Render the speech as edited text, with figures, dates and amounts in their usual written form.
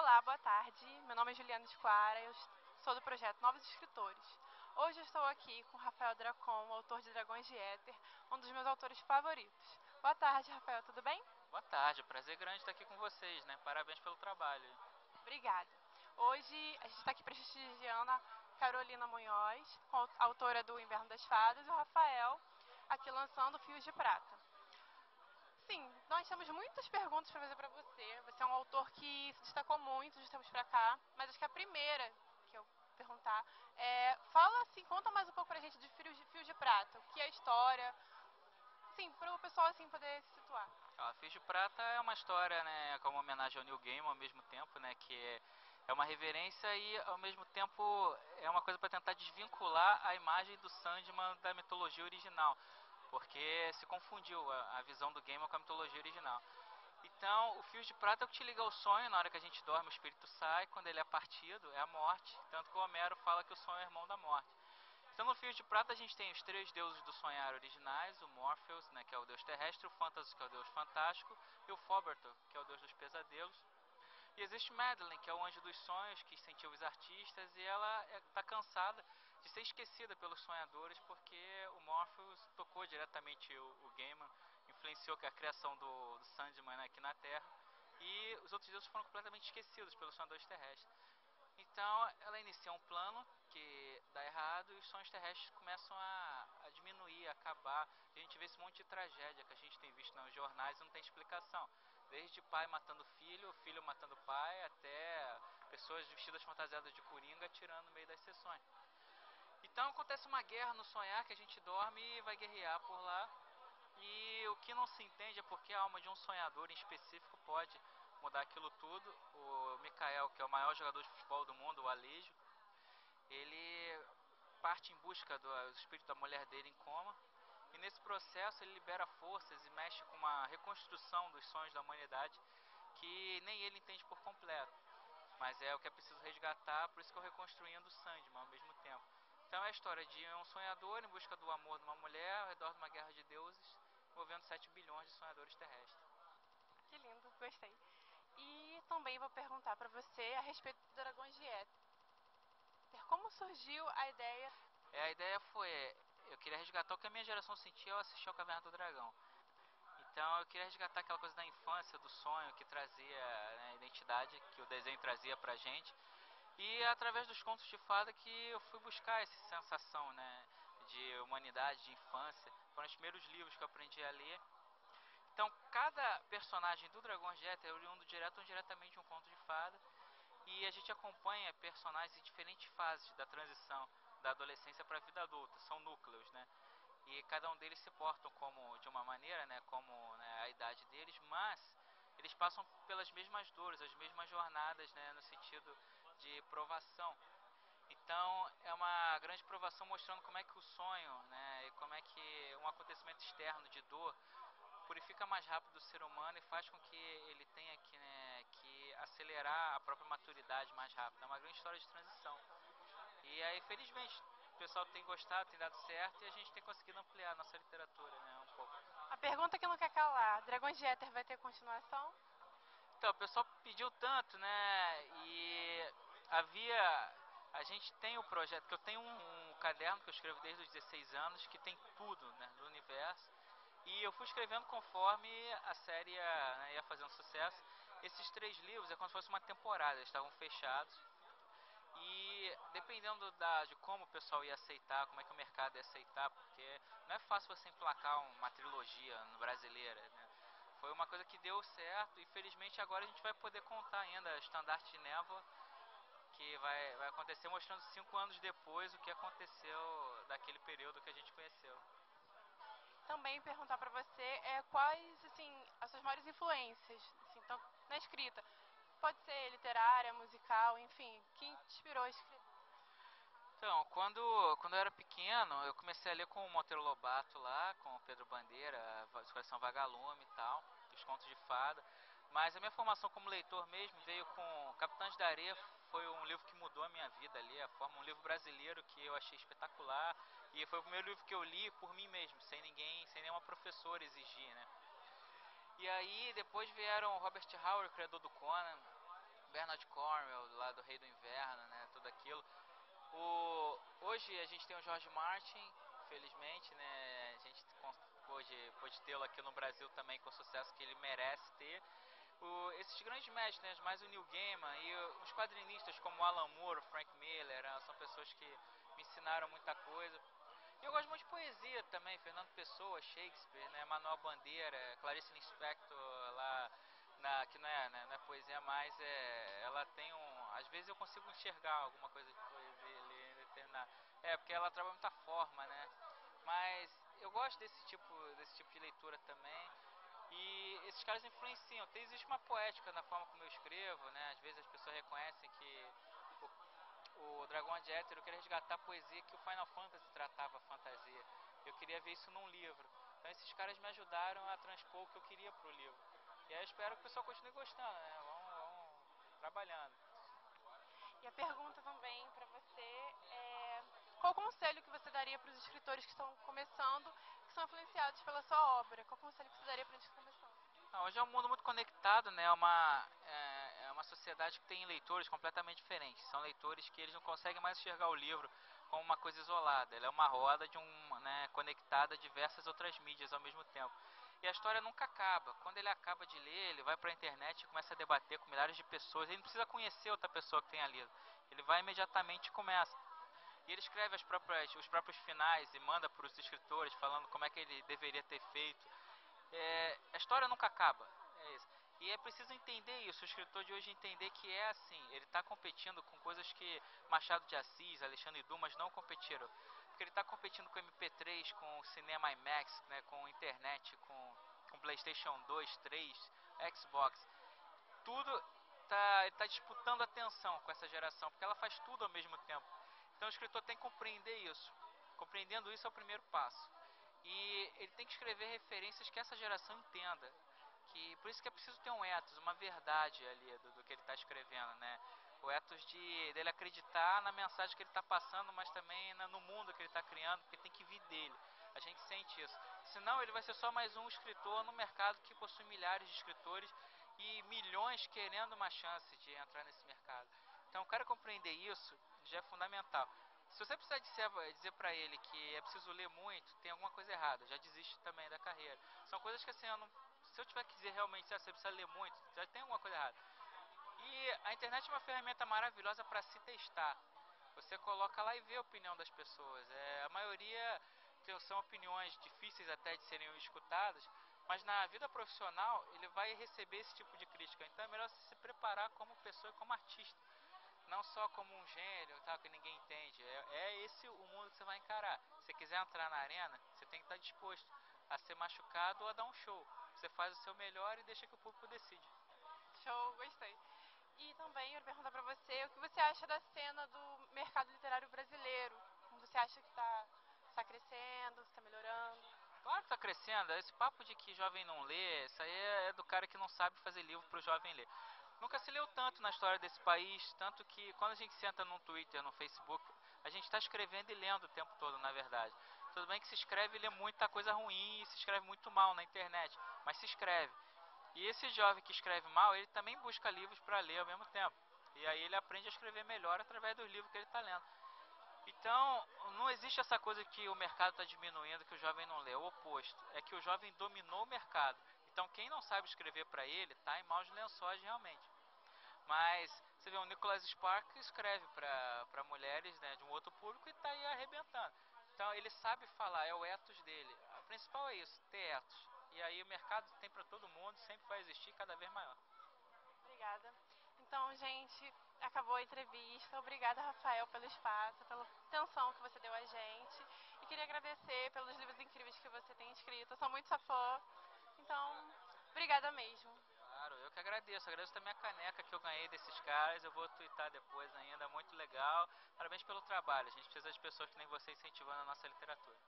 Olá, boa tarde. Meu nome é Juliana Esquara, eu sou do projeto Novos Escritores. Hoje eu estou aqui com Rafael Dracon, autor de Dragões de Éter, um dos meus autores favoritos. Boa tarde, Rafael, tudo bem? Boa tarde, prazer grande estar aqui com vocês, né? Parabéns pelo trabalho. Obrigada. Hoje a gente está aqui prestigiando a Carolina Munhoz, autora do Inverno das Fadas, e o Rafael, aqui lançando Fios de Prata. Sim, nós temos muitas perguntas para fazer para você. Você é um autor que se destacou muito de tempos para cá, mas acho que a primeira que eu perguntar fala assim, conta mais um pouco pra gente de Fios de Prata, o que é a história, sim, para o pessoal assim poder se situar. Fios de Prata é uma história, né, como homenagem ao Neil Gaiman ao mesmo tempo, né, que é uma reverência e ao mesmo tempo é uma coisa para tentar desvincular a imagem do Sandman da mitologia original, porque se confundiu a visão do Gaiman com a mitologia original. Então, o Fios de Prata é o que te liga ao sonho, na hora que a gente dorme o espírito sai, quando ele é partido é a morte, tanto que o Homero fala que o sonho é irmão da morte. Então no Fios de Prata a gente tem os três deuses do sonhar originais, o Morpheus, né, que é o deus terrestre, o Phantasmus, que é o deus fantástico, e o Phoberto, que é o deus dos pesadelos. E existe Madeline, que é o anjo dos sonhos, que incentiva os artistas, e ela está cansada de ser esquecida pelos sonhadores, porque o Morpheus tocou diretamente o Gaiman, influenciou a criação do Sandman, né, aqui na Terra, e os outros deuses foram completamente esquecidos pelos sonhadores terrestres. Então ela inicia um plano que dá errado e os sonhos terrestres começam a diminuir, a acabar. A gente vê esse monte de tragédia que a gente tem visto nos jornais e não tem explicação. Desde pai matando filho, filho matando pai, até pessoas vestidas fantasiadas de coringa atirando no meio das sessões. Então acontece uma guerra no sonhar que a gente dorme e vai guerrear por lá. E o que não se entende é porque a alma de um sonhador em específico pode mudar aquilo tudo. O Mikael, que é o maior jogador de futebol do mundo, o Alejo, ele parte em busca do espírito da mulher dele em coma. E nesse processo ele libera forças e mexe com uma reconstrução dos sonhos da humanidade que nem ele entende por completo. Mas é o que é preciso resgatar, por isso que eu reconstruindo o Sandman ao mesmo tempo. Então é a história de um sonhador em busca do amor de uma mulher ao redor de uma guerra de deuses, envolvendo 7 bilhões de sonhadores terrestres. Que lindo, gostei. E também vou perguntar para você a respeito do Dragões de Éter. Como surgiu a ideia? A ideia foi, eu queria resgatar o que a minha geração sentia ao assistir ao Caverna do Dragão. Então eu queria resgatar aquela coisa da infância, do sonho que trazia, né, a identidade que o desenho trazia pra gente. E através dos contos de fada que eu fui buscar essa sensação, né, de humanidade, de infância. Foram os primeiros livros que eu aprendi a ler. Então cada personagem do Dragões de Éter é oriundo direto ou indiretamente de um conto de fada. E a gente acompanha personagens em diferentes fases da transição da adolescência para a vida adulta. São núcleos, né? E cada um deles se portam como de uma maneira, né, como, né, a idade deles, mas eles passam pelas mesmas dores, as mesmas jornadas, né, no sentido de provação. Então é uma grande provação mostrando como é que o sonho, né, e como é que um acontecimento externo de dor purifica mais rápido o ser humano e faz com que ele tenha que, né, que acelerar a própria maturidade mais rápido. É uma grande história de transição. E aí, felizmente, o pessoal tem gostado, tem dado certo e a gente tem conseguido ampliar a nossa literatura, né, um pouco. A pergunta que não quer calar: Dragões de Éter vai ter continuação? Então, o pessoal pediu tanto, né, e havia... A gente tem o projeto, que eu tenho um caderno que eu escrevo desde os 16 anos, que tem tudo, né, do universo. E eu fui escrevendo conforme a série ia, né, ia fazendo sucesso. Esses 3 livros é como se fosse uma temporada, eles estavam fechados. E dependendo de como o pessoal ia aceitar, como é que o mercado ia aceitar, porque não é fácil você emplacar uma trilogia no brasileira, né? Foi uma coisa que deu certo e felizmente agora a gente vai poder contar ainda a Estandarte de Névoa, que vai acontecer mostrando 5 anos depois o que aconteceu daquele período que a gente conheceu. Também perguntar para você quais assim as suas maiores influências, assim, então, na escrita. Pode ser literária, musical, enfim, quem te inspirou a escrever? Então, quando eu era pequeno, eu comecei a ler com o Monteiro Lobato lá, com o Pedro Bandeira, a Coração Vagalume e tal, os contos de fada. Mas a minha formação como leitor mesmo veio com Capitães da Areia, foi um livro que mudou a minha vida ali, a forma, um livro brasileiro que eu achei espetacular. E foi o primeiro livro que eu li por mim mesmo, sem ninguém, sem nenhuma professora exigir, né? E aí depois vieram Robert Howard, criador do Conan, Bernard Cornwell, lá do Rei do Inverno, né, tudo aquilo. Hoje a gente tem o George Martin, felizmente, né, a gente pôde tê-lo aqui no Brasil também com o sucesso que ele merece ter. Esses grandes mestres, né, mais o Neil Gaiman e os quadrinistas como Alan Moore, Frank Miller, são pessoas que me ensinaram muita coisa. E eu gosto muito de poesia também, Fernando Pessoa, Shakespeare, né, Manuel Bandeira, Clarice Lispector, lá, que não é, né, não é poesia mais, ela tem às vezes eu consigo enxergar alguma coisa de poesia ali em determinado. Porque ela trabalha muita forma, né, mas eu gosto desse tipo de leitura também. E esses caras influenciam. Existe uma poética na forma como eu escrevo, né? Às vezes as pessoas reconhecem que o Dragão de Éter, eu queria resgatar a poesia que o Final Fantasy tratava a fantasia. Eu queria ver isso num livro. Então esses caras me ajudaram a transpor o que eu queria pro livro. E aí eu espero que o pessoal continue gostando, né? Vamos trabalhando. E a pergunta também para você é: qual conselho que você daria para os escritores que estão começando, que são influenciados pela sua obra? Qual conselho que você daria para eles que estão começando? Hoje é um mundo muito conectado, né? É uma sociedade que tem leitores completamente diferentes. São leitores que eles não conseguem mais enxergar o livro como uma coisa isolada. Ele é uma roda né, conectada a diversas outras mídias ao mesmo tempo. E a história nunca acaba. Quando ele acaba de ler, ele vai para a internet e começa a debater com milhares de pessoas. Ele não precisa conhecer outra pessoa que tenha lido. Ele vai imediatamente e começa. E ele escreve os próprios finais e manda para os escritores falando como é que ele deveria ter feito. A história nunca acaba. É isso. E é preciso entender isso, o escritor de hoje entender que é assim, ele está competindo com coisas que Machado de Assis, Alexandre Dumas não competiram. Porque ele está competindo com MP3, com cinema IMAX, né, com internet, com PlayStation 2, 3, Xbox. Tudo ele está disputando atenção com essa geração, porque ela faz tudo ao mesmo tempo. Então o escritor tem que compreender isso. Compreendendo isso é o primeiro passo. E ele tem que escrever referências que essa geração entenda. Por isso que é preciso ter um ethos, uma verdade ali do que ele está escrevendo, né? O ethos dele acreditar na mensagem que ele está passando, mas também no mundo que ele está criando, porque tem que vir dele. A gente sente isso. Senão ele vai ser só mais um escritor no mercado que possui milhares de escritores e milhões querendo uma chance de entrar nesse mercado. Então o cara compreender isso já é fundamental. Se você precisar dizer para ele que é preciso ler muito, tem alguma coisa errada, já desiste também da carreira. São coisas que assim, se eu tiver que dizer realmente que você precisa ler muito, já tem alguma coisa errada. E a internet é uma ferramenta maravilhosa para se testar. Você coloca lá e vê a opinião das pessoas. A maioria são opiniões difíceis até de serem escutadas, mas na vida profissional ele vai receber esse tipo de crítica. Então é melhor você se preparar como pessoa e como artista. Não só como um gênio, tá, que ninguém entende. Esse o mundo que você vai encarar. Se você quiser entrar na arena, você tem que estar disposto a ser machucado ou a dar um show. Você faz o seu melhor e deixa que o público decide. Show, gostei. E também eu quero perguntar pra você o que você acha da cena do mercado literário brasileiro. Como você acha que tá crescendo, está melhorando? Claro que está crescendo. Esse papo de que jovem não lê, isso aí é do cara que não sabe fazer livro para o jovem ler. Nunca se leu tanto na história desse país, tanto que quando a gente senta no Twitter, no Facebook, a gente está escrevendo e lendo o tempo todo, na verdade. Tudo bem que se escreve e lê muita coisa ruim e se escreve muito mal na internet, mas se escreve. E esse jovem que escreve mal, ele também busca livros para ler ao mesmo tempo. E aí ele aprende a escrever melhor através dos livros que ele está lendo. Então, não existe essa coisa que o mercado está diminuindo, que o jovem não lê. É o oposto. É que o jovem dominou o mercado. Então, quem não sabe escrever para ele, está em maus lençóis realmente. Mas, você vê, o Nicholas Sparks escreve para mulheres, né, de um outro público e está aí arrebentando. Então, ele sabe falar, é o ethos dele. O principal é isso, ter ethos. E aí o mercado tem para todo mundo, sempre vai existir, cada vez maior. Obrigada. Então, gente, acabou a entrevista. Obrigada, Rafael, pelo espaço, pela atenção que você deu a gente. E queria agradecer pelos livros incríveis que você tem escrito. Eu sou muito sua fã. Então, obrigada mesmo. Claro, eu que agradeço. Agradeço também a caneca que eu ganhei desses caras. Eu vou twittar depois ainda. Muito legal. Parabéns pelo trabalho. A gente precisa de pessoas que nem você incentivando a nossa literatura.